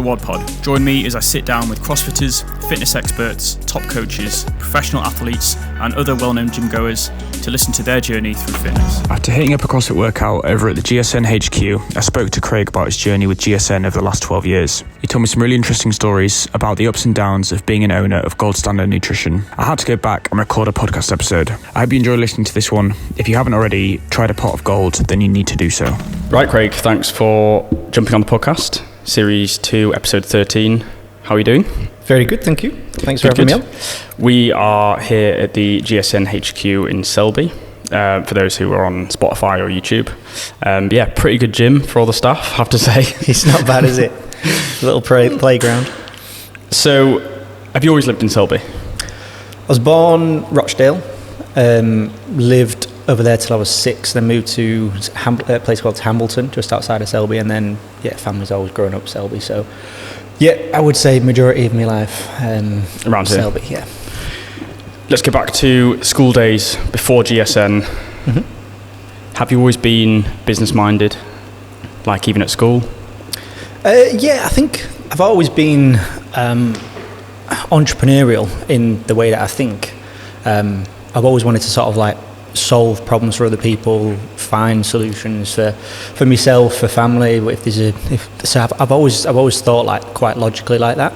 WOD Pod. Join me as I sit down with CrossFitters, fitness experts, top coaches, professional athletes, and other well-known gym goers to listen to their journey through fitness. After hitting up a CrossFit workout over at the GSN HQ, I spoke to Craig about his journey with GSN over the last 12 years. He told me some really interesting stories about the ups and downs of being an owner of Gold Standard Nutrition. I had to go back and record a podcast episode. I hope you enjoy listening to this one. If you haven't already tried a pot of gold, then you need to do so. Right, Craig, thanks for jumping on the podcast. Series 2, episode 13. How are you doing? Very good, thank you. Thanks for having me on. We are here at the GSN HQ in Selby, for those who are on Spotify or YouTube. Pretty good gym for all the staff, I have to say. It's not bad, is it? A little playground. So, have you always lived in Selby? I was born Rochdale, lived over there till I was 6, then moved to a place called Hambleton, just outside of Selby, and then, family's always grown up Selby, so, I would say majority of my life around here. Selby, yeah. Let's get back to school days before GSN. Mm-hmm. Have you always been business-minded, like even at school? I think I've always been entrepreneurial in the way that I think. I've always wanted to sort of like solve problems for other people, find solutions for myself, for family. I've always thought like quite logically like that.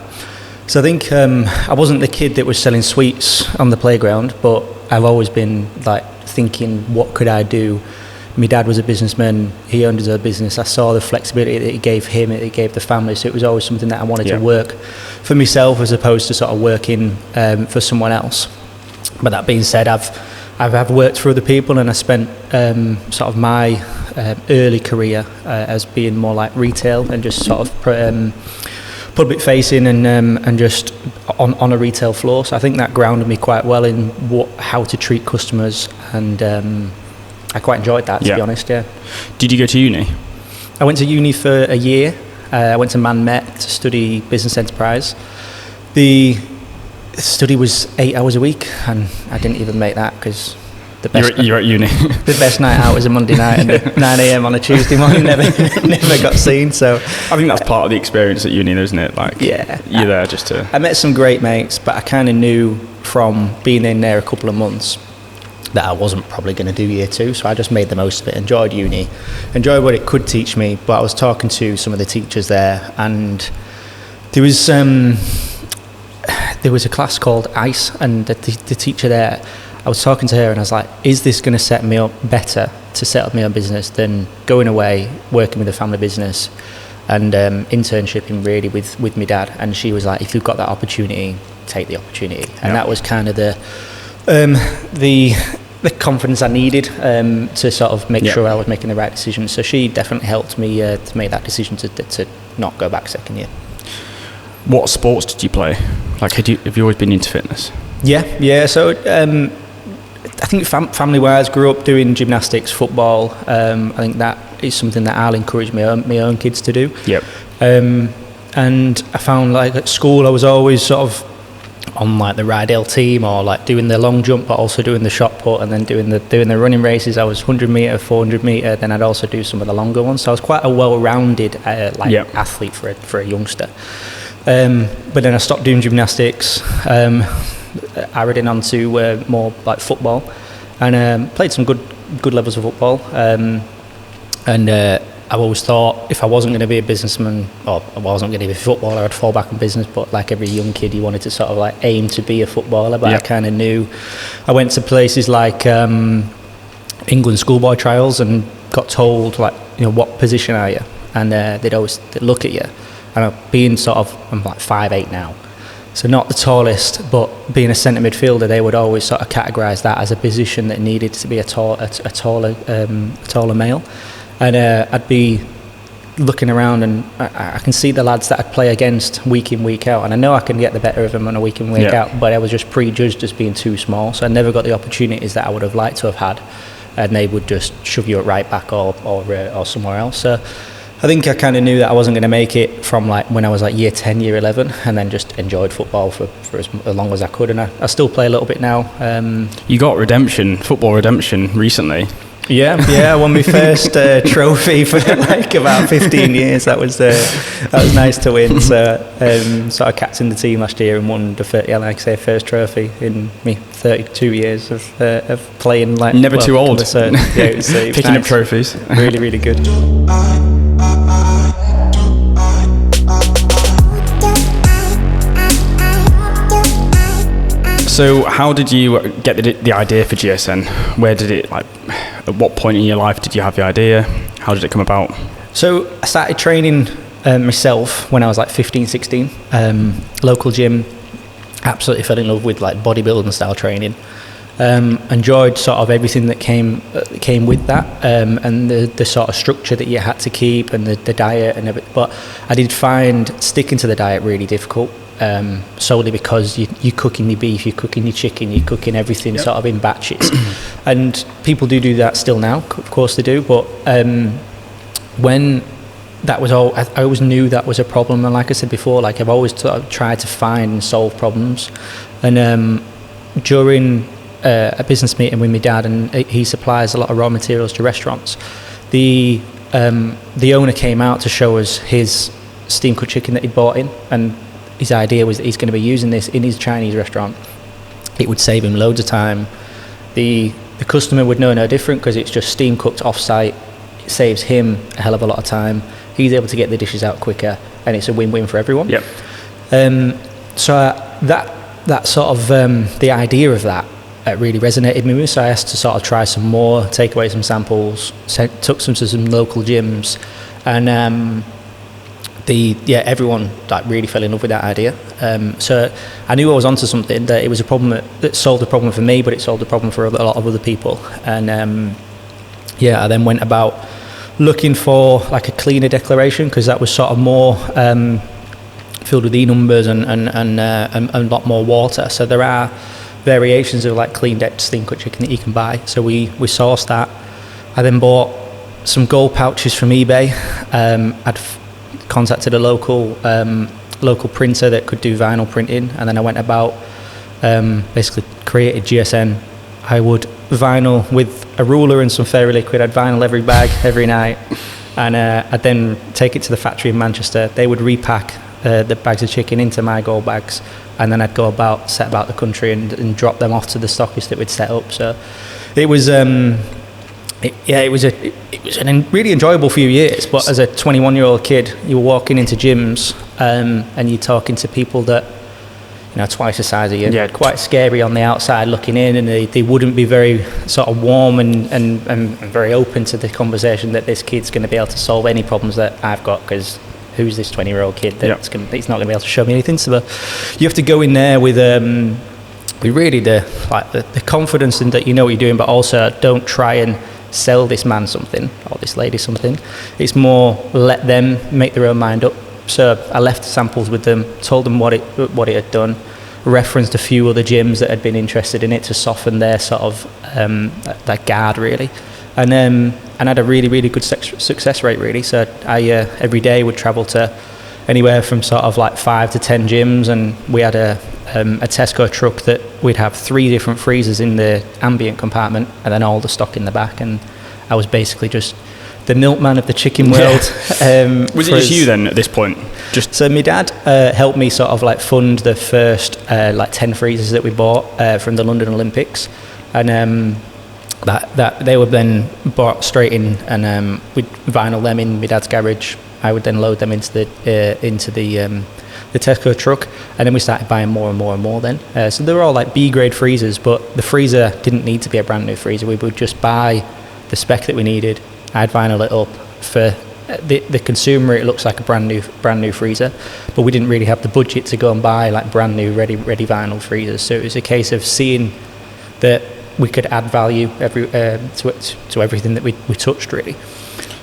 So I think I wasn't the kid that was selling sweets on the playground, but I've always been like thinking, what could I do? My dad was a businessman, he owned his own business. I saw the flexibility that it gave him, it gave the family, so it was always something that I wanted to work for myself as opposed to sort of working for someone else. But that being said, I've worked for other people, and I spent sort of my early career as being more like retail and just sort of public facing and just on a retail floor. So I think that grounded me quite well in how to treat customers, and I quite enjoyed that, to be honest. Yeah. Did you go to uni? I went to uni for a year. I went to Man Met to study business enterprise. The study was 8 hours a week, and I didn't even make that because you're at uni. The best night out was a Monday night, and at 9 a.m. on a Tuesday morning never got seen. So I think that's part of the experience at uni, isn't it? Like, you're there just to. I met some great mates, but I kind of knew from being in there a couple of months that I wasn't probably going to do year 2, so I just made the most of it. Enjoyed uni, enjoyed what it could teach me. But I was talking to some of the teachers there, and there was a class called ICE, and the teacher there, I was talking to her and I was like, is this going to set me up better to set up my own business than going away, working with a family business and internshiping really with my dad? And she was like, if you've got that opportunity, take the opportunity. And that was kind of the confidence I needed to sort of make sure I was making the right decision. So she definitely helped me to make that decision to not go back second year. What sports did you play? Like, have you always been into fitness? Yeah. So I think family-wise, grew up doing gymnastics, football. I think that is something that I'll encourage my own kids to do. Yep. And I found like at school, I was always sort of on like the Rydell team, or like doing the long jump, but also doing the shot put, and then doing the running races. I was 100 metre, 400 metre, then I'd also do some of the longer ones. So I was quite a well-rounded athlete for a youngster. But then I stopped doing gymnastics, added in onto more like football, and played some good levels of football. I've always thought if I wasn't going to be a businessman, or I wasn't going to be a footballer, I'd fall back on business. But like every young kid, you wanted to sort of like aim to be a footballer. But I kind of knew. I went to places like England schoolboy trials and got told like, what position are you? And they'd look at you. And being I'm like 5'8" now, so not the tallest, but being a centre midfielder, they would always sort of categorise that as a position that needed to be a taller male. And I'd be looking around, and I can see the lads that I'd play against week in, week out, and I know I can get the better of them on a week in, week out, but I was just prejudged as being too small, so I never got the opportunities that I would have liked to have had, and they would just shove you at right back or somewhere else. So I think I kind of knew that I wasn't going to make it from like when I was like year 10, year 11, and then just enjoyed football for as long as I could, and I still play a little bit now. You got football redemption recently. Yeah, I won my first trophy for like about 15 years. That was nice to win. So I captained the team last year and won the first trophy in me 32 years of playing. Like never too old. Yeah, it was picking up trophies. Really, really good. So how did you get the idea for GSN? Where did it, like, at what point in your life did you have the idea? How did it come about? So I started training myself when I was like 15, 16. Local gym, absolutely fell in love with like bodybuilding style training. Enjoyed sort of everything that came with that, and the sort of structure that you had to keep, and the diet and everything. But I did find sticking to the diet really difficult. Solely because you're cooking your beef, you're cooking your chicken, you're cooking everything sort of in batches. And people do that still now, of course they do, but when that was all, I always knew that was a problem. And like I said before, like I've always tried to find and solve problems. And during a business meeting with my dad, and he supplies a lot of raw materials to restaurants, the owner came out to show us his steam cooked chicken that he'd bought in, and his idea was that he's going to be using this in his Chinese restaurant. It would save him loads of time. The customer would know no different because it's just steam cooked off-site. It saves him a hell of a lot of time. He's able to get the dishes out quicker, and it's a win-win for everyone. Yep. So that sort of the idea of that really resonated with me. So I asked to sort of try some more, take away some samples, took some to some local gyms, and everyone like really fell in love with that idea. So I knew I was onto something, that it was a problem that solved a problem for me, but it solved a problem for a lot of other people. And I then went about looking for like a cleaner declaration, because that was sort of more filled with numbers and a lot more water. So there are variations of like clean deck steam cooked chicken that you can buy. So we sourced that. I then bought some gold pouches from eBay. I'd contacted a local printer that could do vinyl printing, and then I went about basically created GSN. I would vinyl with a ruler and some fairy liquid. I'd vinyl every bag every night, and I'd then take it to the factory in Manchester. They would repack the bags of chicken into my gold bags, and then I'd set about the country and drop them off to the stockists that we'd set up. So it was it was a really enjoyable few years. But as a 21-year-old kid, you were walking into gyms and you're talking to people that, you know, twice the size of you. Yeah. Quite scary on the outside looking in, and they wouldn't be very sort of warm and very open to the conversation that this kid's going to be able to solve any problems that I've got, because who's this 20-year-old kid that's he's not going to be able to show me anything. So you have to go in there with really the confidence in that you know what you're doing, but also don't try and sell this man something or this lady something. It's more let them make their own mind up. So I left samples with them, told them what it had done, referenced a few other gyms that had been interested in it to soften their sort of that guard really, and had a really, really good success rate really. So I every day would travel to anywhere from sort of like 5 to 10 gyms, and we had a Tesco truck that we'd have 3 different freezers in the ambient compartment and then all the stock in the back, and I was basically just the milkman of the chicken world. Was it just you then at this point? So my dad helped me sort of like fund the first like 10 freezers that we bought from the London Olympics, and that they were then bought straight in, and we'd vinyl them in my dad's garage. I would then load them into the Tesco truck, and then we started buying more and more and more then. So they were all like B-grade freezers, but the freezer didn't need to be a brand new freezer. We would just buy the spec that we needed. I'd vinyl it up. For the consumer, it looks like a brand new freezer, but we didn't really have the budget to go and buy like brand new ready vinyl freezers. So it was a case of seeing that we could add value to everything that we touched really.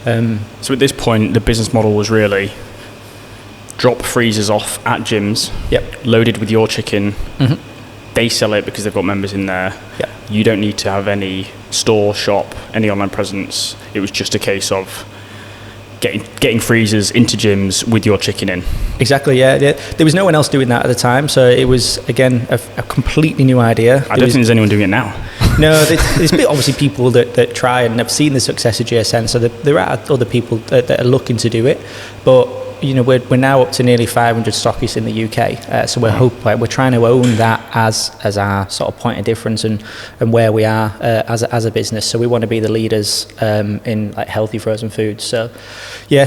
So at this point, the business model was really drop freezers off at gyms, loaded with your chicken. Mm-hmm. They sell it because they've got members in there. Yep. You don't need to have any store, shop, any online presence. It was just a case of getting freezers into gyms with your chicken in. Exactly, yeah. There was no one else doing that at the time, so it was, again, a completely new idea. I don't think there's anyone doing it now. No, there's obviously people that try and have seen the success of GSN, so there are other people that are looking to do it, but we're now up to nearly 500 stockists in the UK, so we're trying to own that as our sort of point of difference and where we are as a business. So we want to be the leaders in like healthy frozen foods. So yeah,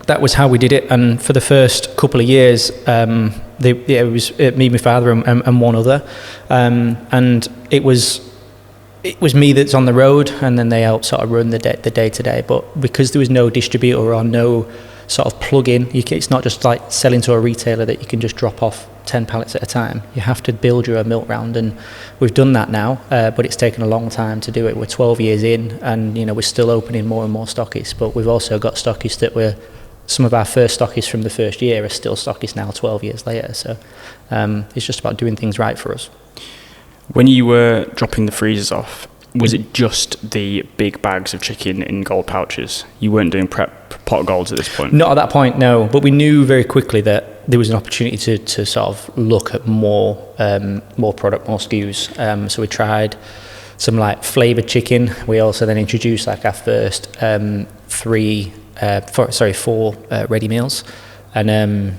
that was how we did it, and for the first couple of years, it was me, my father, and one other, and it was me that's on the road, and then they helped sort of run the day to day. But because there was no distributor or no sort of plug-in, it's not just like selling to a retailer that you can just drop off 10 pallets at a time. You have to build your own milk round, and we've done that now, but it's taken a long time to do it. We're 12 years in, and we're still opening more and more stockists, but we've also got stockists that some of our first stockists from the first year are still stockists now 12 years later. So it's just about doing things right for us. When you were dropping the freezers off, was it just the big bags of chicken in gold pouches? You weren't doing prep pot golds at this point? Not at that point, no. But we knew very quickly that there was an opportunity to sort of look at more product, more SKUs. So we tried some like flavoured chicken. We also then introduced like our first 4 ready meals. And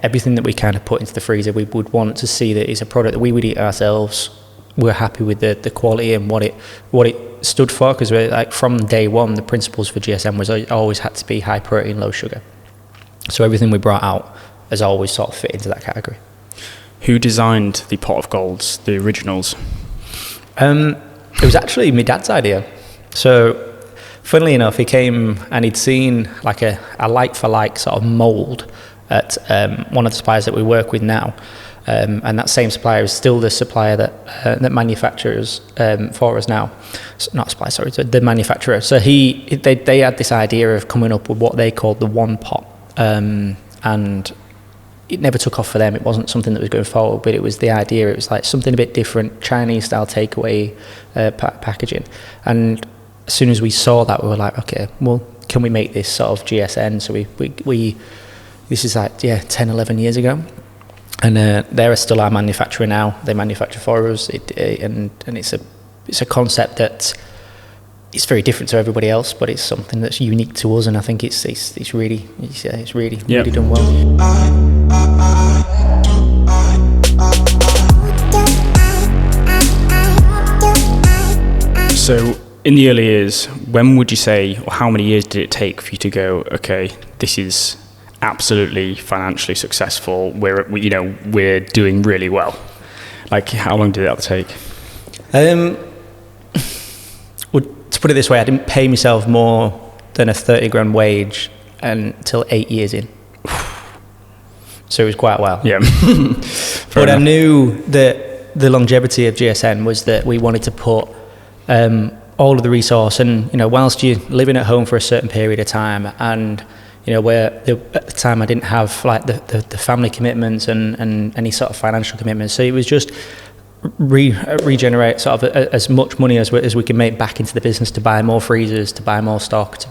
everything that we kind of put into the freezer, we would want to see that it's a product that we would eat ourselves. We're happy with the quality and what it stood for, because we're like from day one, the principles for GSM was always had to be high protein, low sugar. So everything we brought out has always sort of fit into that category. Who designed the pot of golds, the originals? It was actually my dad's idea. So funnily enough, he came and he'd seen like a like for like sort of mould at one of the suppliers that we work with now. And that same supplier is still the supplier that manufactures for us now. Not supplier, sorry, the manufacturer. So they had this idea of coming up with what they called the one pot, and it never took off for them. It wasn't something that was going forward, but it was the idea. It was like something a bit different, Chinese style takeaway packaging. And as soon as we saw that, we were like, okay, well, can we make this sort of GSN? So we this is like 10, 11 years ago. And they're still our manufacturer now. They manufacture for us, and it's a concept that it's very different to everybody else, but it's something that's unique to us. And I think it's really done well. So in the early years, when would you say, or how many years did it take for you to go, okay, this is absolutely financially successful, we're doing really well? Like, how long did that take? Well, to put it this way, I didn't pay myself more than a 30 grand wage until 8 years in. So it was quite a while. Yeah. But I knew that the longevity of GSN was that we wanted to put all of the resource, and whilst you're living at home for a certain period of time, and where at the time I didn't have like the family commitments and any sort of financial commitments. So it was just regenerate sort of as much money as we can make back into the business to buy more freezers, to buy more stock, to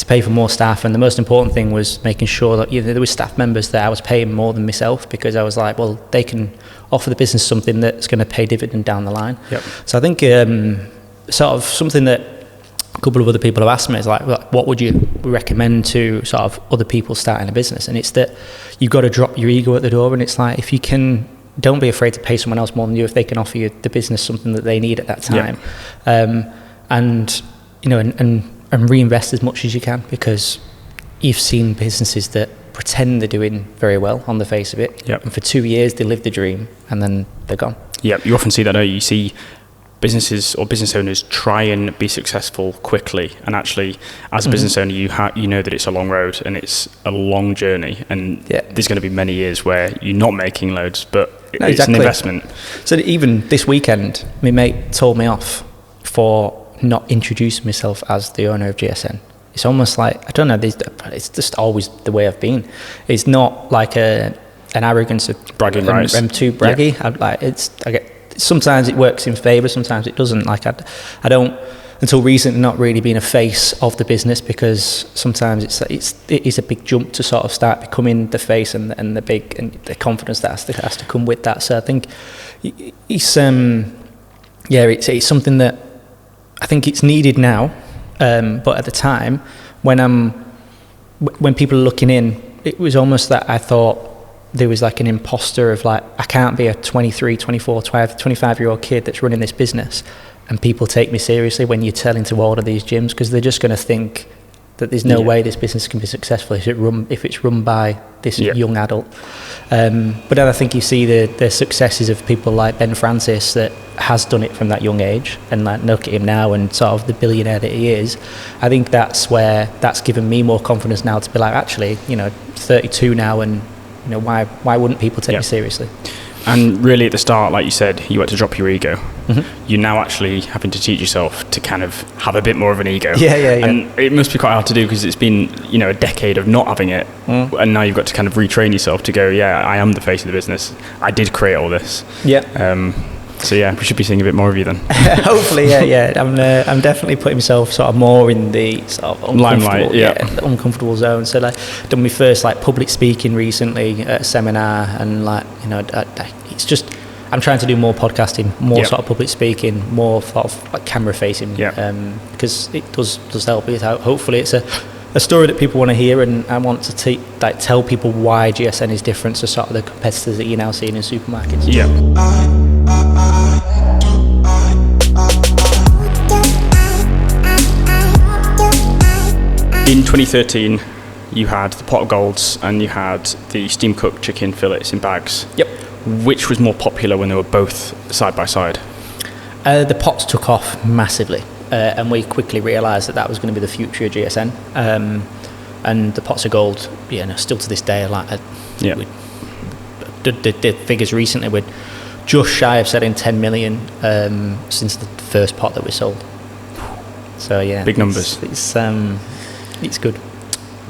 pay for more staff. And the most important thing was making sure that there were staff members that I was paying more than myself, because I was like, well, they can offer the business something that's going to pay dividend down the line. Yep. So I think sort of something that a couple of other people have asked me is like, what would you recommend to sort of other people starting a business? And it's that you've got to drop your ego at the door, and it's like, if you can, don't be afraid to pay someone else more than you if they can offer you the business something that they need at that time. Yeah. And reinvest as much as you can, because you've seen businesses that pretend they're doing very well on the face of it. Yep. And for 2 years they live the dream and then they're gone. Yeah, you often see that, don't you? You see businesses or business owners try and be successful quickly, and actually as a business owner you know that it's a long road and it's a long journey, and there's going to be many years where you're not making loads, but it's an investment. So even this weekend my mate told me off for not introducing myself as the owner of GSN. It's almost like, I don't know, it's just always the way I've been. It's not like an arrogance of bragging rights. I'm too braggy. Yeah. Sometimes it works in favour, sometimes it doesn't. Like I don't until recently not really been a face of the business, because sometimes it is a big jump to sort of start becoming the face and the confidence that has to come with that. So I think it's something that I think it's needed now, but at the time when people are looking in, it was almost that I thought there was like an imposter of like, I can't be a 23, 24, 25-year-old kid that's running this business and people take me seriously when you're telling to all of these gyms, because they're just going to think that there's no way this business can be successful if it's run by this young adult. But then I think you see the successes of people like Ben Francis that has done it from that young age, and like look at him now and sort of the billionaire that he is. I think that's given me more confidence now to be like, actually, 32 now, and why wouldn't people take me seriously? And really at the start, like you said, you had to drop your ego. Mm-hmm. You're now actually having to teach yourself to kind of have a bit more of an ego. Yeah. And it must be quite hard to do, because it's been, a decade of not having it. And now you've got to kind of retrain yourself to go, I am the face of the business. I did create all this. Yeah. So we should be seeing a bit more of you then. Hopefully, yeah. I'm definitely putting myself sort of more in the sort of limelight, the uncomfortable zone. So like, done my first like public speaking recently at a seminar, and like it's just I'm trying to do more podcasting, more sort of public speaking, more sort of like camera facing, because it does help it out. Hopefully, it's a story that people want to hear, and I want to tell people why GSN is different to sort of the competitors that you're now seeing in supermarkets. Yeah. In 2013, you had the pot of golds and you had the steam cooked chicken fillets in bags. Yep. Which was more popular when they were both side by side? The pots took off massively, and we quickly realised that was going to be the future of GSN. And the pots of gold, still to this day, we did figures recently. We're just shy of selling 10 million since the first pot that we sold. So big numbers. It's good.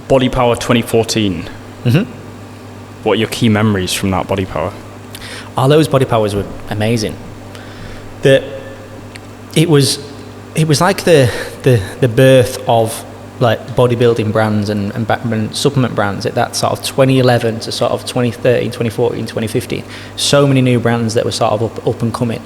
Body Power 2014. Mm-hmm. What are your key memories from that Body Power? Those Body Powers were amazing. It was like the birth of like bodybuilding brands and supplement brands at that sort of 2011 to sort of 2013, 2014, 2015. So many new brands that were sort of up and coming.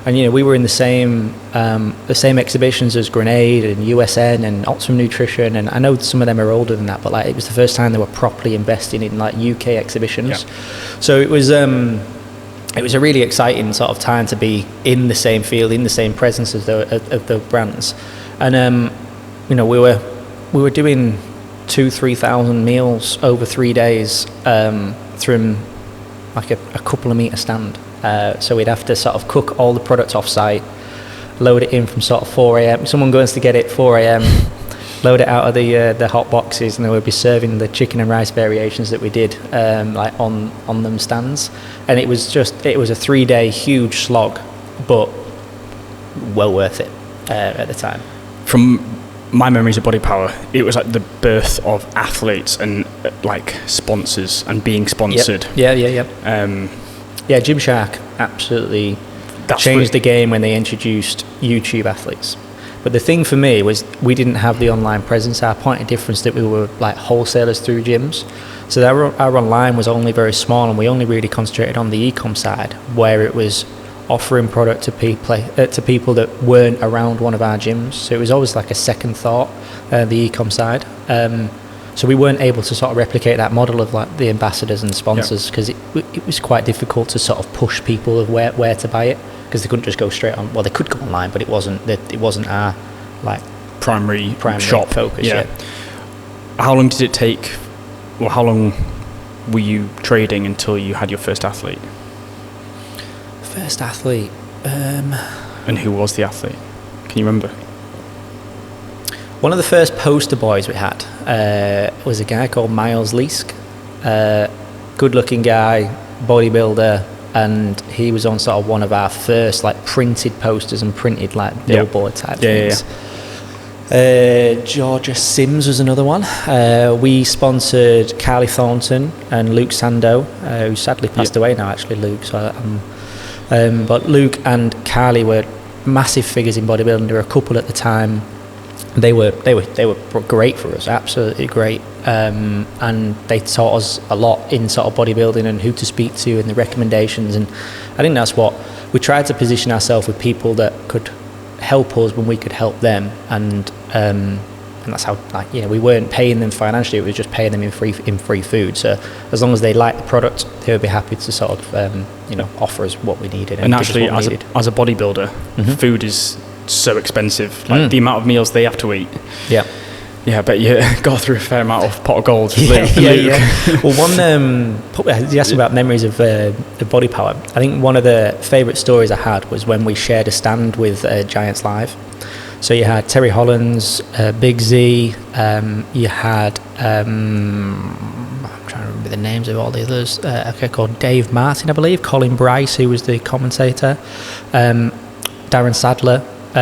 And we were in the same exhibitions as Grenade and USN and Optimum Nutrition, and I know some of them are older than that, but like it was the first time they were properly investing in like UK exhibitions. Yeah. So it was a really exciting sort of time to be in the same field, in the same presence of the brands, and we were doing 2,000-3,000 meals over 3 days from like a couple of metre stand. So we'd have to sort of cook all the products off site, load it in from sort of 4 a.m. Someone goes to get it 4 a.m., load it out of the hot boxes, and then we'd be serving the chicken and rice variations that we did like on them stands. And it was a 3-day huge slog, but well worth it at the time. From my memories of Body Power, it was like the birth of athletes and like sponsors and being sponsored. Yep. Gymshark absolutely changed the game when they introduced YouTube athletes. But the thing for me was we didn't have the online presence. Our point of difference that we were like wholesalers through gyms. So our online was only very small, and we only really concentrated on the e-com side, where it was offering product to people that weren't around one of our gyms. So it was always like a second thought, the e-com side. So we weren't able to sort of replicate that model of like the ambassadors and sponsors, because it was quite difficult to sort of push people of where to buy it, because they couldn't just go straight on. Well, they could go online, but it wasn't our like primary shop focus. Yeah. How long did it take? Well, how long were you trading until you had your first athlete? First athlete. And who was the athlete? Can you remember? One of the first poster boys we had was a guy called Miles Leask. Good-looking guy, bodybuilder, and he was on sort of one of our first like printed posters and printed like billboard type things. Georgia Sims was another one. We sponsored Carly Thornton and Luke Sando, who sadly passed away now, actually, Luke. So, but Luke and Carly were massive figures in bodybuilding. There were a couple at the time. They were great for us, absolutely great, and they taught us a lot in sort of bodybuilding and who to speak to and the recommendations. And I think that's what we tried to position ourselves with, people that could help us when we could help them. And that's how, like, you know, we weren't paying them financially; it was just paying them in free food. So as long as they liked the product, they would be happy to sort of offer us what we needed. And actually, as a bodybuilder, food is so expensive. Like the amount of meals they have to eat. Yeah, I bet you go through a fair amount of pot of gold. Yeah. Well, you asked about memories of the Body Power. I think one of the favourite stories I had was when we shared a stand with Giants Live. So you had Terry Hollands, Big Z, you had, I'm trying to remember the names of all the others, a guy called Dave Martin, I believe, Colin Bryce, who was the commentator, Darren Sadler.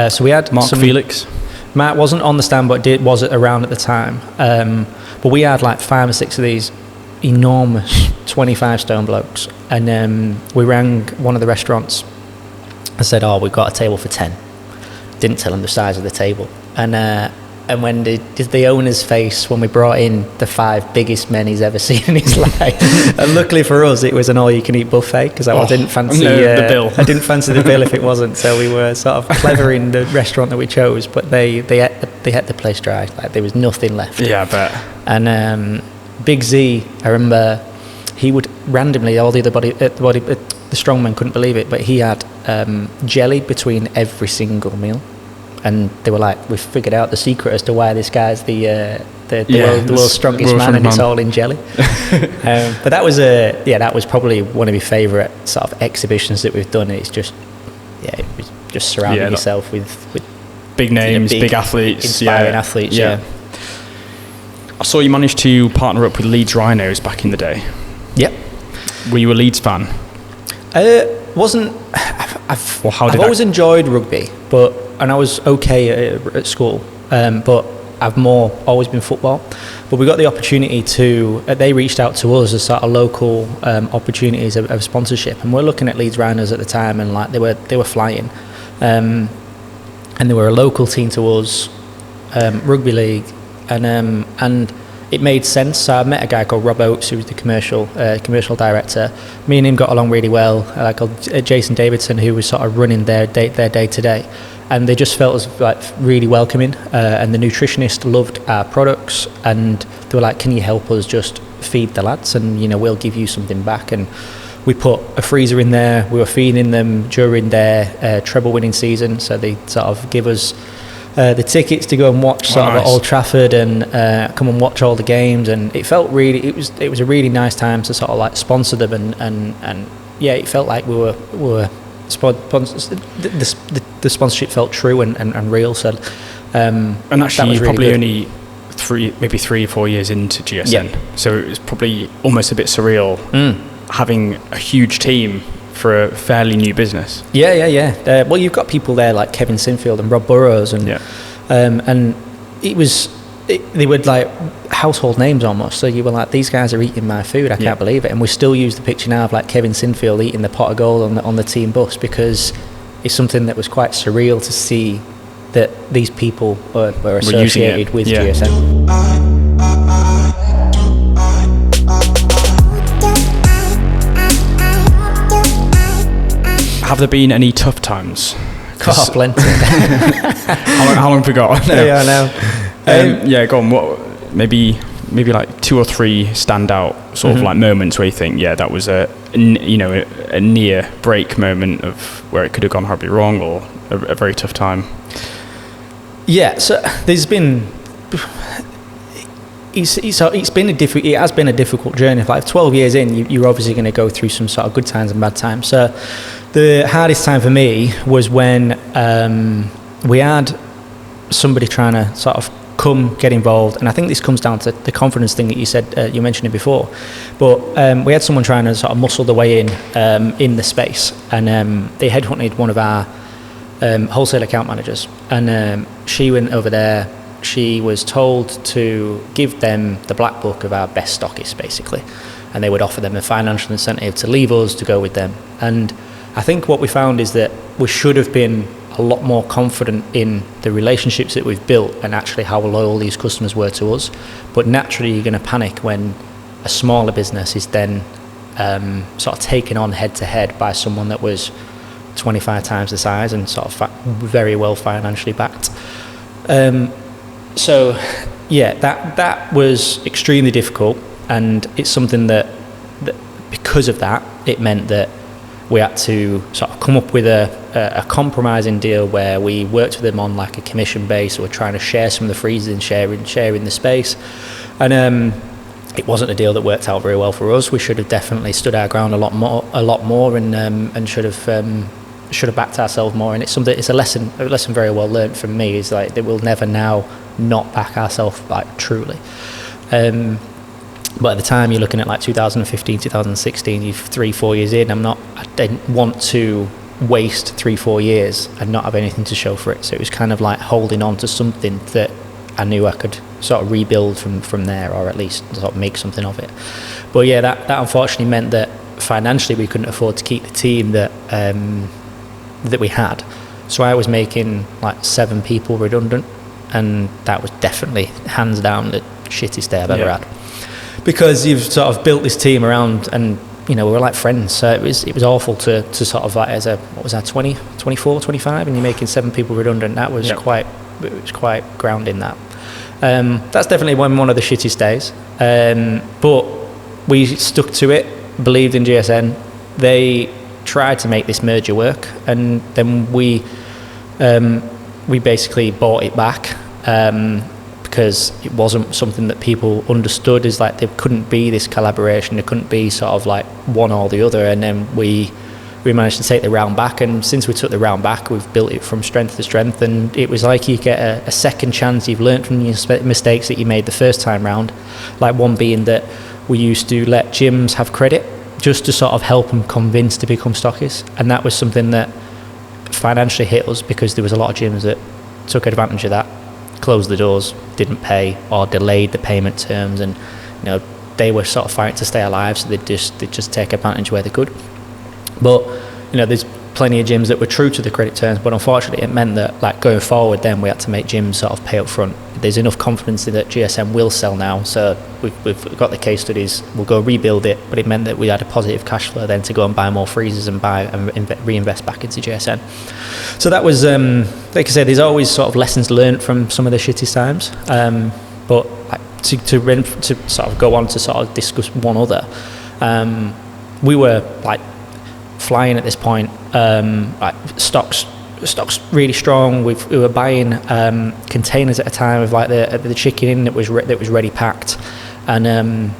So we had Mark Felix. Matt wasn't on the stand, but was around at the time. But we had like 5 or 6 of these enormous 25 stone blokes. And we rang one of the restaurants and said, we've got a table for 10. Didn't tell him the size of the table. And when the owner's face when we brought in the 5 biggest men he's ever seen in his life, and luckily for us it was an all-you-can-eat buffet, because I didn't fancy the bill. I didn't fancy the bill if it wasn't. So we were sort of clever in the restaurant that we chose, but they had the place dry. Like, there was nothing left. Yeah, I bet. And Big Z, I remember, he would randomly, all the other the strongmen couldn't believe it, but he had jelly between every single meal. And they were like, we figured out the secret as to why this guy's the world's strongest man, and it's all in jelly. But that was probably one of my favourite sort of exhibitions that we've done. It's just, it was just surrounding yourself with big names, big athletes, inspiring athletes. Yeah. I saw you managed to partner up with Leeds Rhinos back in the day. Yep. Were you a Leeds fan? Wasn't. I've always enjoyed rugby, and I was okay at school, but I've always been football. But we got the opportunity they reached out to us as sort of local opportunities of sponsorship, and we're looking at Leeds Rhinos at the time, and like they were flying, and they were a local team to us, rugby league, and it made sense. So I met a guy called Rob Oates, who was the commercial director. Me and him got along really well. Called Jason Davidson, who was sort of running their day to day, and they just felt as like really welcoming. And the nutritionist loved our products, and they were like, "Can you help us just feed the lads? And we'll give you something back." And we put a freezer in there. We were feeding them during their treble winning season, so they sort of give us the tickets to go and watch sort of at Old Trafford and come and watch all the games, and it felt really it was a really nice time to sort of like sponsor them, and it felt like we were the sponsorship felt true and real. So and actually you're probably really only 3 or 4 years into GSN, so it was probably almost a bit surreal having a huge team for a fairly new business. Well, you've got people there like Kevin Sinfield and Rob Burrows, and they were like household names almost. So you were like, these guys are eating my food. I can't believe it. And we still use the picture now of like Kevin Sinfield eating the pot of gold on the team bus, because it's something that was quite surreal to see that these people were associated with GSN. Have there been any tough times? Plenty. How long have we got? No. Yeah, I know. Go on. What maybe like 2 or 3 standout sort of like moments where you think, that was a near break moment of where it could have gone horribly wrong, or a very tough time. Yeah, so there's been. It has been a difficult journey. Like 12 years in, you're obviously going to go through some sort of good times and bad times. So the hardest time for me was when we had somebody trying to sort of come get involved, and I think this comes down to the confidence thing that you said, you mentioned it before, but we had someone trying to sort of muscle their way in the space, and they headhunted one of our wholesale account managers, and she went over there. She was told to give them the black book of our best stockists, basically, and they would offer them a financial incentive to leave us to go with them. And I think what we found is that we should have been a a lot more confident in the relationships that we've built and actually how loyal these customers were to us. But naturally, you're going to panic when a smaller business is then sort of taken on head to head by someone that was 25 times the size and sort of very well financially backed. So yeah, that was extremely difficult, and it's something that because of that, it meant that we had to sort of come up with a compromising deal where we worked with them on like a commission base. We're trying to share some of the freezers and sharing the space, and it wasn't a deal that worked out very well for us. We should have definitely stood our ground a lot more, and should have backed ourselves more. And it's a lesson very well learned from me, is like that we'll never now not back ourselves like truly. But at the time, you're looking at like 2015, 2016, you're 3-4 years in. I didn't want to waste 3-4 years and not have anything to show for it. So it was kind of like holding on to something that I knew I could sort of rebuild from there, or at least sort of make something of it. But yeah, that unfortunately meant that financially we couldn't afford to keep the team that we had. So I was making like 7 people redundant, and that was definitely hands down the shittest day I've ever had. Because you've sort of built this team around, and we were like friends, so it was awful to sort of like, as a, what was that, 24, 25, and you're making 7 people redundant. That was quite grounding. That's definitely one of the shittest days, but we stuck to it, believed in GSN. They tried to make this merger work, and then we basically bought it back, because it wasn't something that people understood, is like there couldn't be this collaboration, there couldn't be sort of like one or the other. And then we managed to take the round back, and since we took the round back, we've built it from strength to strength. And it was like you get a second chance. You've learned from your mistakes that you made the first time round, like one being that we used to let gyms have credit just to sort of help them convince to become stockists, and that was something that financially hit us, because there was a lot of gyms that took advantage of that, closed the doors, didn't pay, or delayed the payment terms, and they were sort of fighting to stay alive, so they'd just take advantage where they could. But there's plenty of gyms that were true to the credit terms, but unfortunately it meant that like going forward, then we had to make gyms sort of pay up front. There's enough confidence that GSM will sell now, so we've got the case studies. We'll go rebuild it, but it meant that we had a positive cash flow then to go and buy more freezers and reinvest back into GSN. So that was, like I said, there's always sort of lessons learned from some of the shittiest times. But like, to sort of go on to sort of discuss one other, we were like flying at this point. Like stocks really strong. We were buying containers at a time of like the chicken that was ready packed, and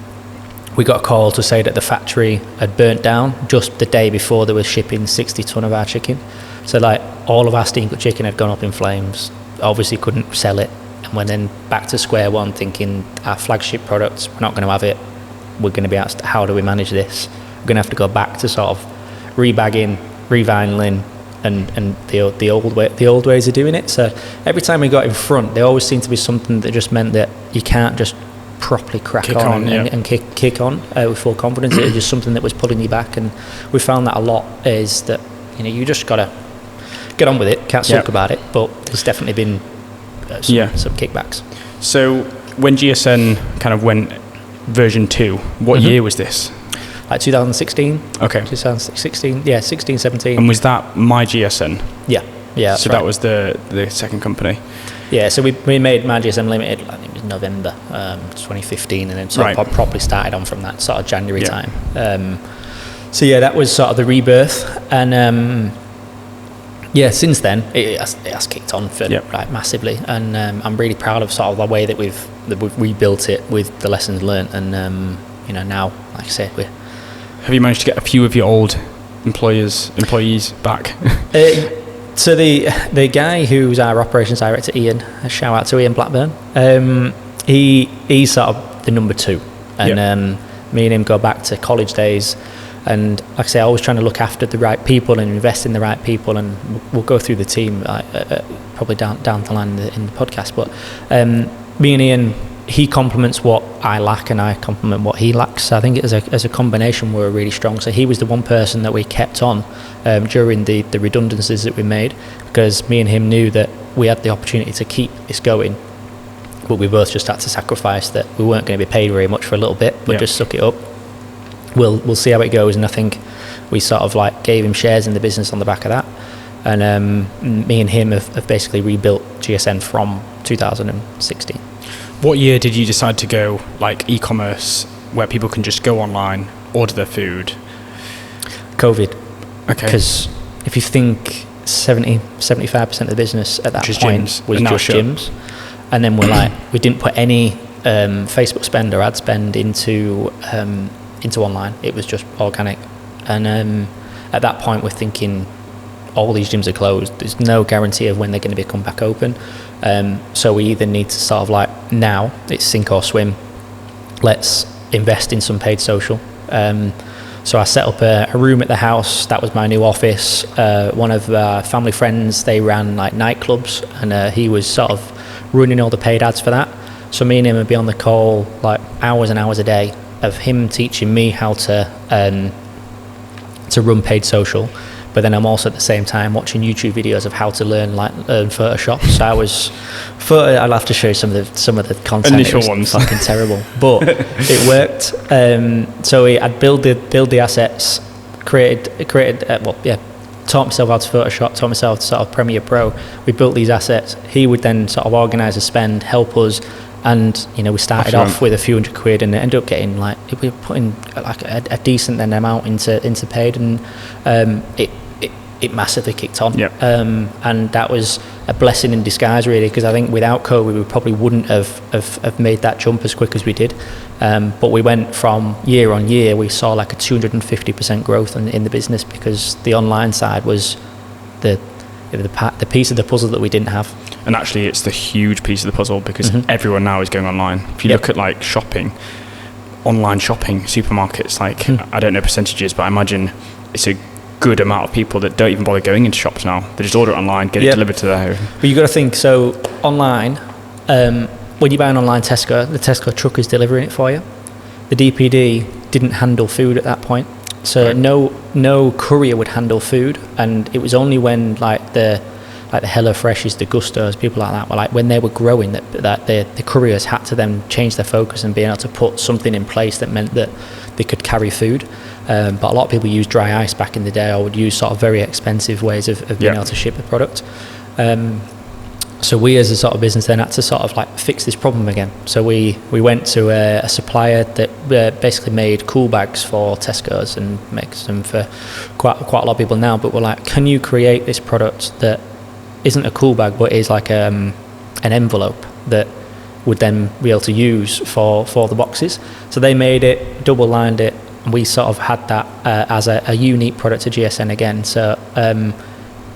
we got a call to say that the factory had burnt down just the day before they were shipping 60 ton of our chicken. So like all of our steam cooked chicken had gone up in flames. Obviously couldn't sell it, and went then back to square one, thinking our flagship products, we're not going to have it. We're going to be asked, how do we manage this? We're going to have to go back to sort of rebagging, revinyling, and the old ways of doing it. So every time we got in front, there always seemed to be something that just meant that you can't just properly kick on with full confidence. It was just something that was pulling you back, and we found that a lot, is that you just gotta get on with it, can't sulk about it. But there's definitely been some kickbacks. So when GSN kind of went version 2, what year was this? Like 2016. Okay. 2016, 16, 17. And was that My GSN? Yeah. So that was the second company. Yeah. So we made My GSN Limited, I think it was November 2015, and then sort of properly started on from that sort of January time. So that was sort of the rebirth, and since then it has kicked on for massively, and I'm really proud of sort of the way that we've rebuilt it with the lessons learned, and now, like I say, have you managed to get a few of your old employees back? So the guy who's our operations director, Ian, a shout out to Ian Blackburn, he's sort of the number 2, and me and him go back to college days, and like I say, always trying to look after the right people and invest in the right people, and we'll go through the team probably down the line in the podcast. But me and Ian, he complements what I lack and I complement what he lacks. So I think as a combination we're really strong. So he was the one person that we kept on during the redundancies that we made, because me and him knew that we had the opportunity to keep this going, but we both just had to sacrifice that we weren't going to be paid very much for a little bit, but just suck it up. We'll see how it goes. And I think we sort of like gave him shares in the business on the back of that. And me and him have basically rebuilt GSN from 2016. What year did you decide to go like e-commerce, where people can just go online, order their food? COVID. Okay. Because if you think 75% of the business at that Just point gyms. was just gyms. And then we didn't put any Facebook spend or ad spend into online. It was just organic. And at that point we're thinking, all these gyms are closed. There's no guarantee of when they're going to come back open. So we either need to sort of like, now it's sink or swim. Let's invest in some paid social. So I set up a room at the house. That was my new office. One of our family friends, they ran like nightclubs, and he was sort of running all the paid ads for that. So me and him would be on the call like hours and hours a day of him teaching me how to run paid social. But then I'm also at the same time watching YouTube videos of how to learn Photoshop. So I'll have to show you some of the content. Initial ones, fucking terrible, but it worked. So I'd build the assets, taught myself how to Photoshop, taught myself to sort of Premiere Pro. We built these assets. He would then sort of organise a spend, help us. And we started off with a few £100 and it ended up getting like, we were putting like a decent then amount into paid, and it massively kicked on. Yep. And that was a blessing in disguise really, because I think without COVID we probably wouldn't have made that jump as quick as we did. But we went from year on year, we saw like a 250% growth in the business, because the online side was the piece of the puzzle that we didn't have. And actually it's the huge piece of the puzzle, because everyone now is going online. If you look at like shopping, online shopping, supermarkets, like I don't know percentages, but I imagine it's a good amount of people that don't even bother going into shops now. They just order it online, get it delivered to their home. But you got to think, so online, when you buy an online Tesco, the Tesco truck is delivering it for you. The DPD didn't handle food at that point. So no courier would handle food, and it was only when like the HelloFreshes, the Gustos, people like that were like, when they were growing, that the couriers had to then change their focus and be able to put something in place that meant that they could carry food. But a lot of people used dry ice back in the day, or would use sort of very expensive ways of being able to ship the product. So we as a sort of business then had to sort of like fix this problem again. So we went to a supplier that basically made cool bags for Tesco's and makes them for quite a lot of people now. But we're like, can you create this product that isn't a cool bag but is like an envelope that would then be able to use for the boxes? So they made it, double lined it, and we sort of had that as a unique product to GSN again. So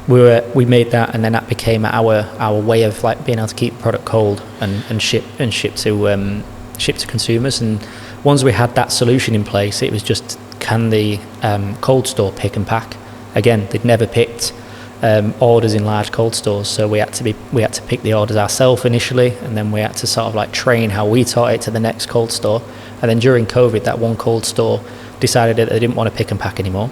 we made that, and then that became our way of like being able to keep the product cold and ship to consumers. And once we had that solution in place, it was just, can the cold store pick and pack? Again, they'd never picked orders in large cold stores, so we had to pick the orders ourselves initially, and then we had to sort of like train how we taught it to the next cold store. And then during COVID, that one cold store decided that they didn't want to pick and pack anymore,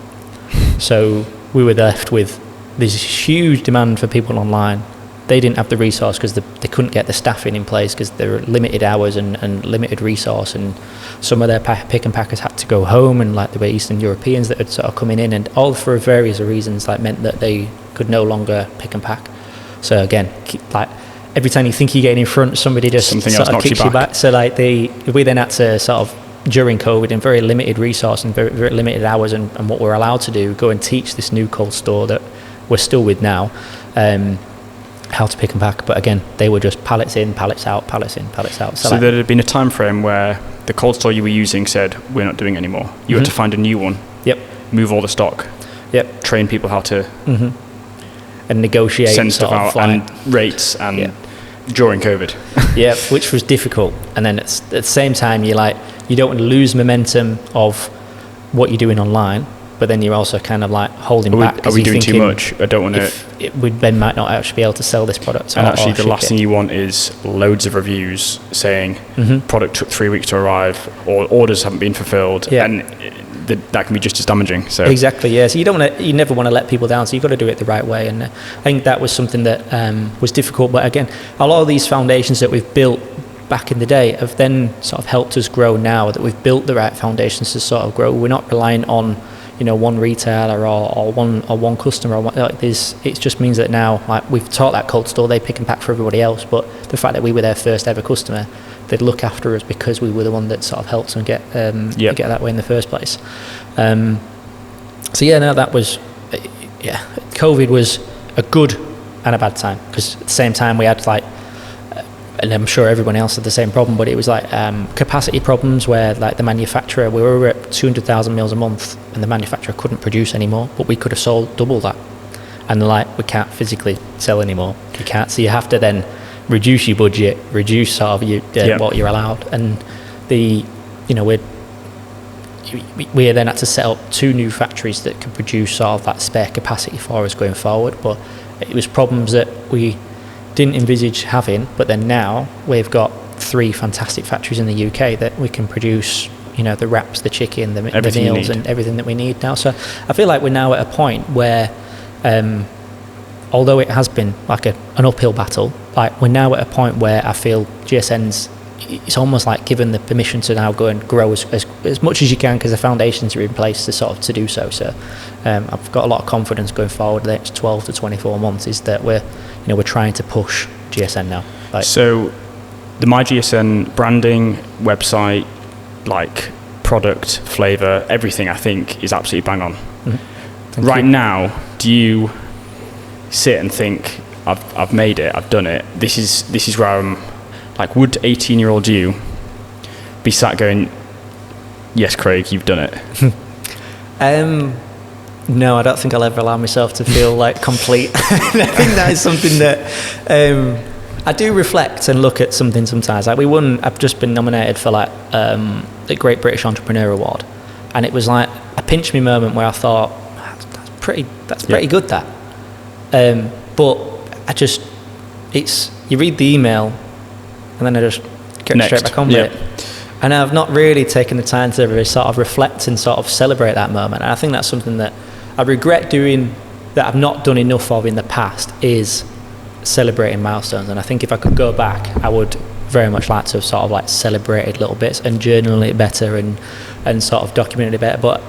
so we were left with this huge demand for people online. They didn't have the resource because they couldn't get the staffing in place, because there were limited hours and limited resource, and some of their pick and packers had to go home, and like there were Eastern Europeans that had sort of coming in, and all for various reasons like meant that they could no longer pick and pack. So again, like every time you think you're getting in front, somebody just sort of kicks you back. So like we then had to sort of, during COVID and very limited resource and very, very limited hours and what we're allowed to do, go and teach this new cold store that we're still with now how to pick and pack. But again, they were just pallets in, pallets out, pallets in, pallets out. So there had been a time frame where the cold store you were using said, we're not doing anymore. You had to find a new one. Yep. Move all the stock. Yep. Train people how to and negotiate, send stuff out, and rates, and during COVID. Yeah, which was difficult. And then at the same time, you don't want to lose momentum of what you're doing online, but then you're also kind of like holding back. Are we doing too much? I don't want to. We then might not actually be able to sell this product. And actually, the last thing you want is loads of reviews saying product took 3 weeks to arrive, or orders haven't been fulfilled, and that can be just as damaging. So exactly, yeah. So you never want to let people down. So you've got to do it the right way. And I think that was something that was difficult. But again, a lot of these foundations that we've built back in the day have then sort of helped us grow now that we've built the right foundations to sort of grow. We're not relying on, you know, one retailer or one customer. It just means that now, like, we've taught that cold store, they pick and pack for everybody else, but the fact that we were their first ever customer, they'd look after us because we were the one that sort of helped them get that way in the first place. That was COVID was a good and a bad time, because at the same time we had like, and I'm sure everyone else had the same problem, but it was like capacity problems where like the manufacturer, we were at 200,000 meals a month and the manufacturer couldn't produce anymore, but we could have sold double that. And like, we can't physically sell anymore. You can't. So you have to then reduce your budget, reduce sort of what you're allowed. And we then had to set up 2 new factories that could produce sort of that spare capacity for us going forward. But it was problems that we didn't envisage having, but then now we've got 3 fantastic factories in the UK that we can produce, you know, the wraps, the chicken, the meals and everything that we need now. So I feel like we're now at a point where although it has been like an uphill battle, like we're now at a point where I feel GSN's, it's almost like given the permission to now go and grow as much as you can, because the foundations are in place to sort of to do so. So I've got a lot of confidence going forward the next 12 to 24 months is that we're trying to push GSN now. So the My GSN branding, website, like product, flavour, everything I think is absolutely bang on. Right now, do you sit and think, I've made it, I've done it, this is where I'm, like, would 18-year-old you be sat going, yes, Craig, you've done it? No, I don't think I'll ever allow myself to feel like complete. I think that is something that I do reflect and look at something sometimes. Like I've just been nominated for like the Great British Entrepreneur Award, and it was like a pinch me moment where I thought that's pretty good that. But you read the email and then I just get straight back on with it. And I've not really taken the time to really sort of reflect and sort of celebrate that moment. And I think that's something that I regret doing that I've not done enough of in the past, is celebrating milestones. And I think if I could go back, I would very much like to have sort of like celebrated little bits and journal it better and sort of documented it better. But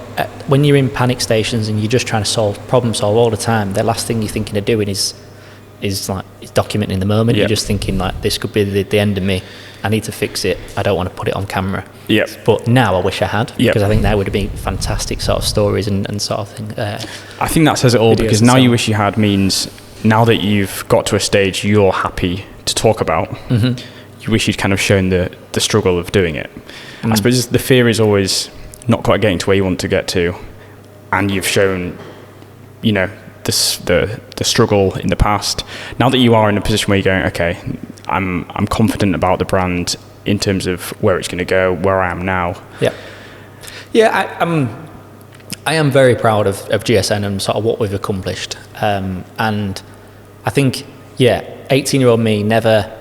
when you're in panic stations and you're just trying to problem solve all the time, the last thing you're thinking of doing is documenting the moment. You're just thinking like, this could be the end of me. I need to fix it. I don't want to put it on camera. But now I wish I had, because I think that would have been fantastic sort of stories and sort of thing. I think that says it all, because now you wish you had means now that you've got to a stage you're happy to talk about, you wish you'd kind of shown the struggle of doing it. I suppose the fear is always not quite getting to where you want to get to, and you've shown, you know, the struggle in the past. Now that you are in a position where you're going, okay, I'm confident about the brand in terms of where it's going to go, where I am now. I am very proud of GSN and sort of what we've accomplished. And I think, 18-year-old me never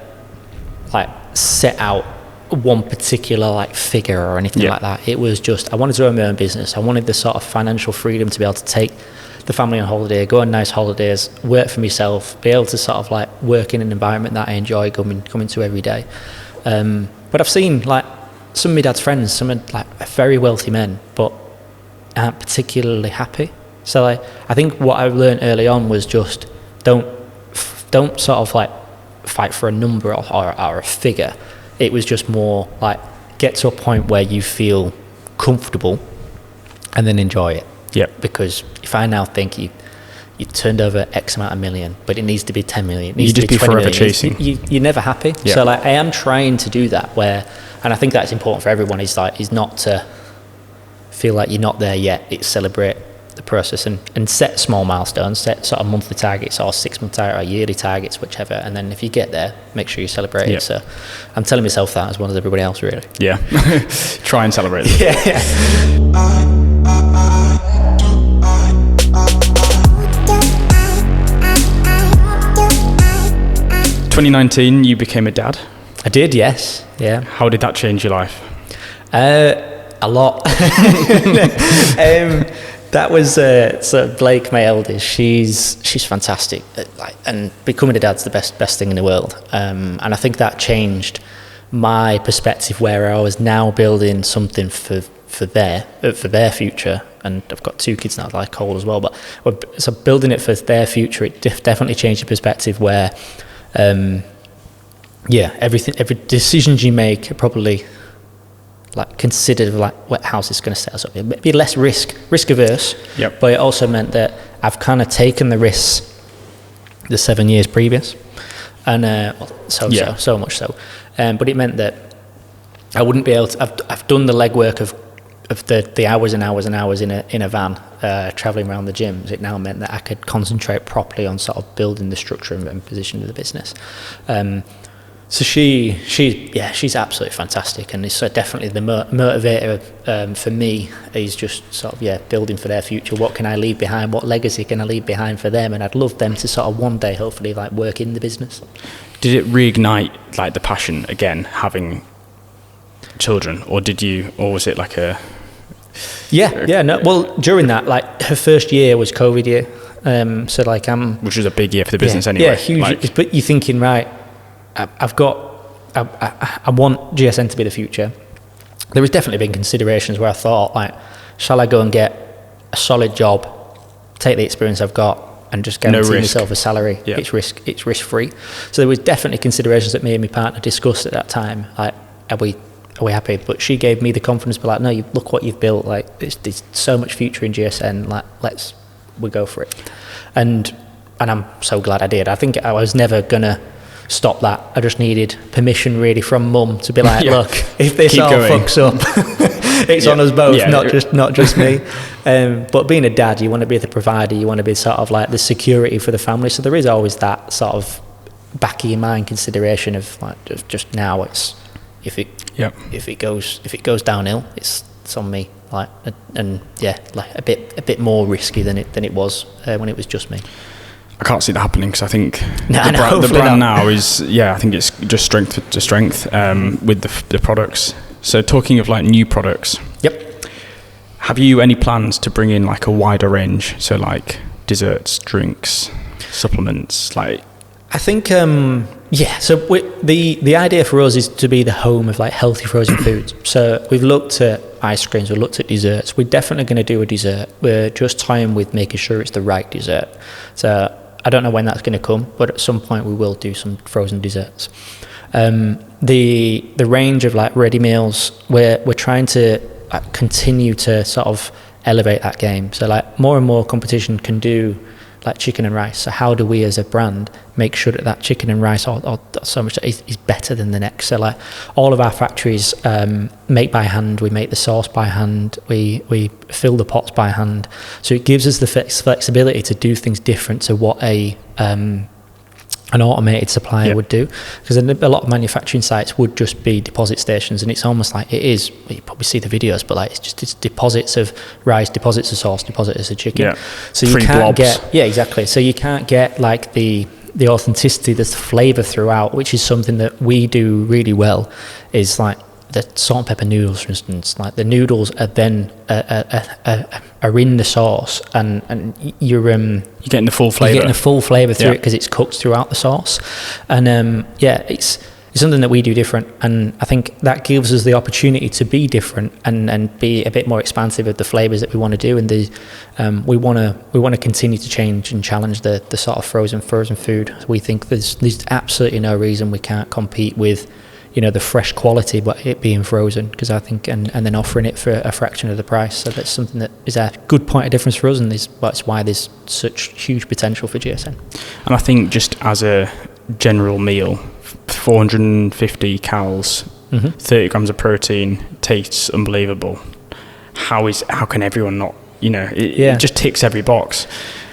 like set out one particular like figure or anything like that. It was just, I wanted to own my own business. I wanted the sort of financial freedom to be able to take the family on holiday, go on nice holidays, work for myself, be able to sort of like work in an environment that I enjoy coming to every day. But I've seen like some of my dad's friends, some are like very wealthy men, but aren't particularly happy. So I think what I learned early on was just don't sort of like fight for a number or a figure. It was just more like get to a point where you feel comfortable and then enjoy it. Because if I now think you turned over X amount of million, but it needs to be 10 million, it needs to be 20 forever million, chasing. You're never happy. So like I am trying to do that and I think that's important for everyone, is not to feel like you're not there yet. It's celebrate the process and set small milestones, set sort of monthly targets or 6-month target or yearly targets, whichever, and then if you get there, make sure you celebrate it. So I'm telling myself that as well as everybody else, really. Try and celebrate it. 2019, you became a dad. I did, yes. Yeah. How did that change your life? A lot. That was so Blake, my eldest. She's fantastic. And becoming a dad's the best thing in the world. And I think that changed my perspective, where I was now building something for their future. And I've got 2 kids now, like Cole as well. But so building it for their future, it definitely changed the perspective where, every decisions you make are probably like considered like how's this going to set us up. It'd be less risk averse. Yep. But it also meant that I've kind of taken the risks the 7 years previous, and so much so. But it meant that I wouldn't be able to. I've done the legwork of the hours and hours and hours in a van traveling around the gyms. It now meant that I could concentrate properly on sort of building the structure and position of the business. So she's absolutely fantastic, and it's definitely the motivator for me is just sort of building for their future. What can I leave behind? What legacy can I leave behind for them? And I'd love them to sort of one day hopefully like work in the business. Did it reignite like the passion again having children, or was it like a well, during that, like her first year was COVID year, so like which was a big year for the business anyway. Yeah, huge. But you're thinking, right, I want GSN to be the future. There has definitely been considerations where I thought, like, shall I go and get a solid job, take the experience I've got, and just guarantee myself a salary? Yeah. It's risk free. So there was definitely considerations that me and my partner discussed at that time. Like, are we happy? But she gave me the confidence, but like, no, look what you've built. Like, there's so much future in GSN. Like, we go for it. And I'm so glad I did. I think I was never gonna stop that. I just needed permission really from mum to be like, look, if this all fucks up, it's on us both, not just me. But being a dad, you want to be the provider, you want to be sort of like the security for the family. So there is always that sort of back of your mind consideration of like just now it's if it goes downhill, it's on me. Like like a bit more risky than it was when it was just me. I can't see that happening because I think the brand now is, I think it's just strength to strength with the products. So talking of like new products. Yep. Have you any plans to bring in like a wider range? So like desserts, drinks, supplements, like. I think, so the idea for us is to be the home of like healthy frozen foods. So we've looked at ice creams, we've looked at desserts. We're definitely going to do a dessert. We're just toying with making sure it's the right dessert. So I don't know when that's going to come, but at some point we will do some frozen desserts. The range of like ready meals, we're trying to continue to sort of elevate that game. So like more and more competition can do like chicken and rice. So how do we as a brand make sure that chicken and rice or so much is better than the next? So like all of our factories make by hand. We make the sauce by hand. We fill the pots by hand. So it gives us the flexibility to do things different to what an automated supplier would do, because a lot of manufacturing sites would just be deposit stations, and it's almost like it is, you probably see the videos, but like it's deposits of rice, deposits of sauce, deposits of chicken. So you can't get exactly. So you can't get like the authenticity, the flavour throughout, which is something that we do really well. Is like the salt and pepper noodles, for instance. Like the noodles are then are in the sauce, and you're getting the full flavour. You're getting the full flavour through it because it's cooked throughout the sauce, and it's something that we do different, and I think that gives us the opportunity to be different and be a bit more expansive of the flavours that we want to do, and we want to continue to change and challenge the sort of frozen food. We think there's absolutely no reason we can't compete with the fresh quality, but it being frozen, because I think, and then offering it for a fraction of the price. So that's something that is a good point of difference for us, and that's why there's such huge potential for GSN. And I think just as a general meal, 450 calories, 30 grams of protein, tastes unbelievable. How can everyone not, it just ticks every box.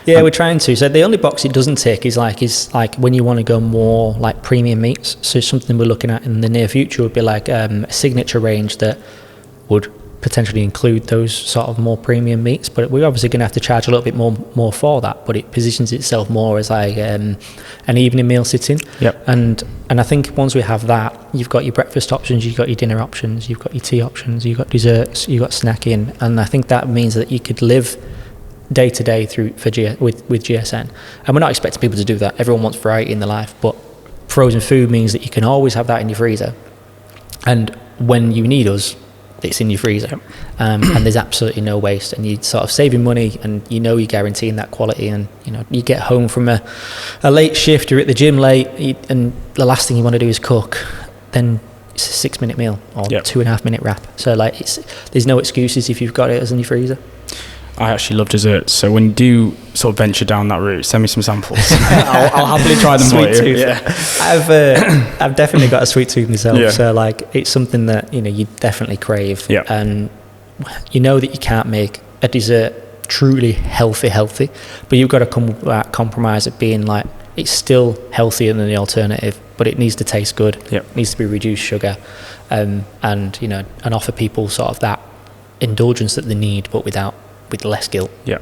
Yeah, we're trying to. So the only box it doesn't tick is like when you want to go more like premium meats. So something we're looking at in the near future would be like a signature range that would potentially include those sort of more premium meats, but we're obviously going to have to charge a little bit more for that. But it positions itself more as like an evening meal sitting. Yep. And I think once we have that, you've got your breakfast options, you've got your dinner options, you've got your tea options, you've got desserts, you've got snacking, and I think that means that you could live day to day with GSN. And we're not expecting people to do that. Everyone wants variety in their life, but frozen food means that you can always have that in your freezer, and when you need us, it's in your freezer. And there's absolutely no waste, and you're sort of saving money, and you're guaranteeing that quality. And you get home from a late shift, you're at the gym late, and the last thing you want to do is cook, then it's a 6-minute meal or 2.5-minute wrap. So like there's no excuses if you've got it as in your freezer. I actually love desserts, so when you do sort of venture down that route, send me some samples. I'll happily try them for you. Sweet tooth. Yeah. I've definitely got a sweet tooth myself, so like it's something that you definitely crave. Yeah. And you know that you can't make a dessert truly healthy, but you've got to come with that compromise of being like, it's still healthier than the alternative, but it needs to taste good. Yep. It needs to be reduced sugar, and offer people sort of that indulgence that they need, but with less guilt. Yeah.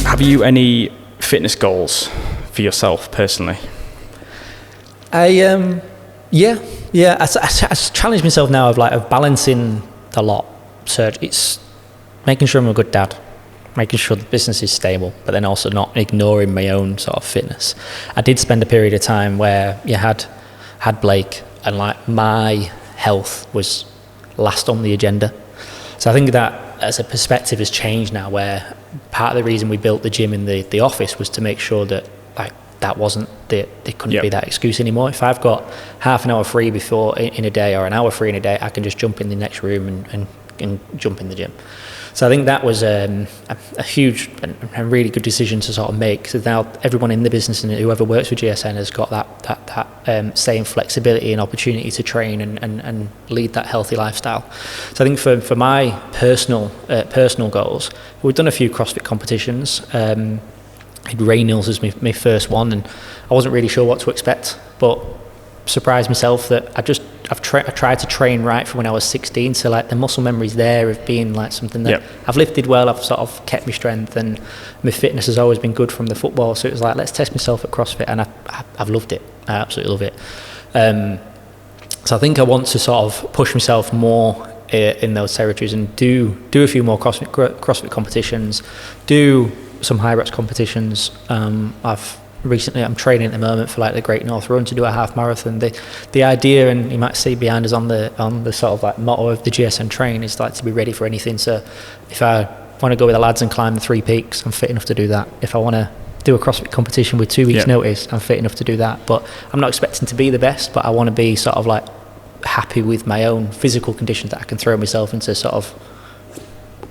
Have you any fitness goals for yourself personally? I challenge myself now of balancing a lot. So it's making sure I'm a good dad, making sure the business is stable, but then also not ignoring my own sort of fitness. I did spend a period of time where you had Blake, and like my health was last on the agenda. So I think that as a perspective has changed now, where part of the reason we built the gym in the office was to make sure that like that wasn't there couldn't be that excuse anymore. If I've got half an hour free before in a day or an hour free in a day, I can just jump in the next room and jump in the gym. So I think that was a huge and really good decision to sort of make. So now everyone in the business and whoever works with GSN has got that same flexibility and opportunity to train and lead that healthy lifestyle. So I think for my personal goals, we've done a few CrossFit competitions. Ray Nils was my first one, and I wasn't really sure what to expect, but surprised myself that I tried to train right from when I was 16, so like the muscle memory's there of being like something that I've lifted well, I've sort of kept my strength, and my fitness has always been good from the football, so it was like, let's test myself at CrossFit, and I've loved it. I absolutely love it. So I think I want to sort of push myself more in those territories and do a few more CrossFit competitions, do some high reps competitions. I'm training at the moment for like the Great North Run to do a half marathon. The idea, and you might see behind us on the sort of like motto of the GSN train, is like to be ready for anything. So if I want to go with the lads and climb the 3 peaks, I'm fit enough to do that. If I want to do a CrossFit competition with 2 weeks notice, I'm fit enough to do that. But I'm not expecting to be the best, but I want to be sort of like happy with my own physical conditions, that I can throw myself into sort of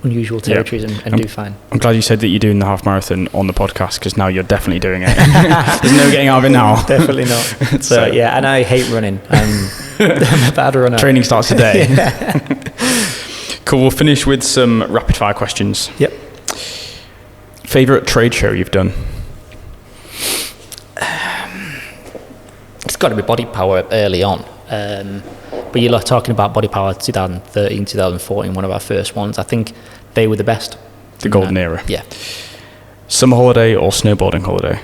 unusual territories and do fine. I'm glad you said that you're doing the half marathon on the podcast, because now you're definitely doing it. There's no getting out of it now. Definitely not. So yeah, and I hate running. I'm a bad runner. Training starts today. Cool. We'll finish with some rapid fire questions. Yep. Favorite trade show you've done? It's got to be Body Power early on. But you're talking about Body Power 2013, 2014, one of our first ones. I think they were the best. The golden era. Yeah. Summer holiday or snowboarding holiday?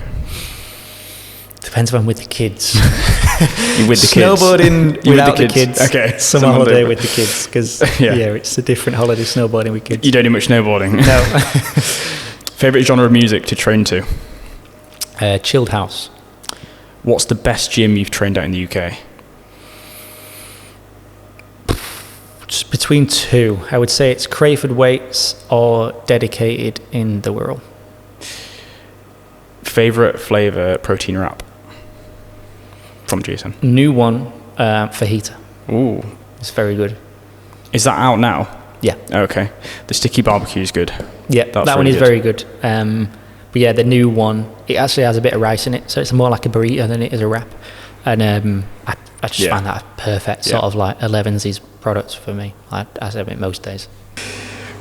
Depends if I'm with the kids. You're with the kids? Snowboarding without the kids. Okay. Summer holiday with the kids, because it's a different holiday, snowboarding with kids. You don't do much snowboarding? No. Favorite genre of music to train to? Chilled house. What's the best gym you've trained at in the UK? Just between two. I would say it's Crayford Weights or Dedicated in the Wirral. Favorite flavour protein wrap from GSN? New one, fajita. Ooh. It's very good. Is that out now? Yeah. Okay. The sticky barbecue is good. Yeah, that one is very good. But yeah, the new one, it actually has a bit of rice in it, so it's more like a burrito than it is a wrap. And I just find that a perfect sort of like 11's product for me. I have it most days.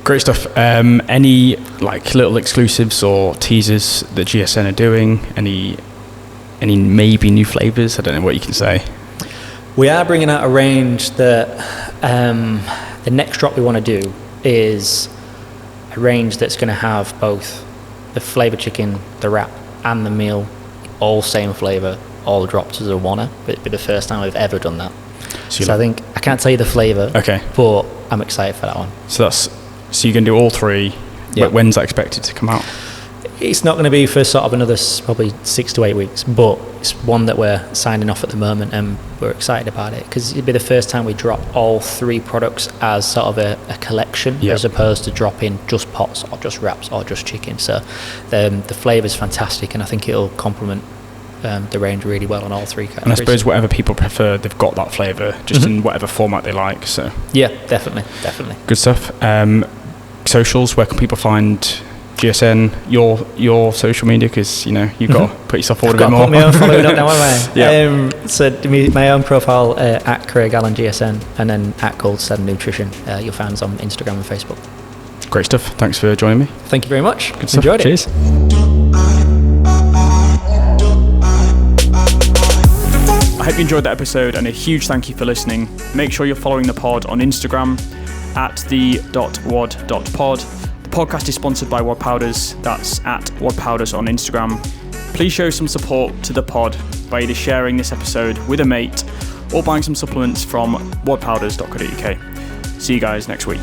Great stuff. Any like little exclusives or teasers that GSN are doing? Any any maybe new flavours? I don't know what you can say. We are bringing out a range that the next drop we want to do is a range that's going to have both the flavoured chicken, the wrap and the meal, all same flavour, all dropped as a oneer. It'd be the first time we've ever done that. So I think, I can't tell you the flavour, but I'm excited for that one. So you're going to do all three. Yeah. When's that expected to come out? It's not going to be for sort of another probably 6 to 8 weeks, but it's one that we're signing off at the moment, and we're excited about it because it'd be the first time we drop all three products as sort of a collection, as opposed to dropping just pots or just wraps or just chicken. So the flavour's fantastic, and I think it'll complement the range really well on all three categories. And I suppose whatever people prefer, they've got that flavour just in whatever format they like. So yeah, definitely. Good stuff. Socials, where can people find GSN, your social media, because you've got to put yourself forward a bit more. I've got to put my own following up now, haven't I? So my own profile at Craig Allen GSN, and then at Gold Standard Nutrition. You'll find us on Instagram and Facebook. Great stuff. Thanks for joining me. Thank you very much. Good stuff. Enjoyed it. Cheers. I hope you enjoyed that episode, and a huge thank you for listening. Make sure you're following the pod on Instagram at the.wod.pod. The podcast is sponsored by WOD Powders. That's at WOD Powders on Instagram. Please show some support to the pod by either sharing this episode with a mate or buying some supplements from wodpowders.co.uk. See you guys next week.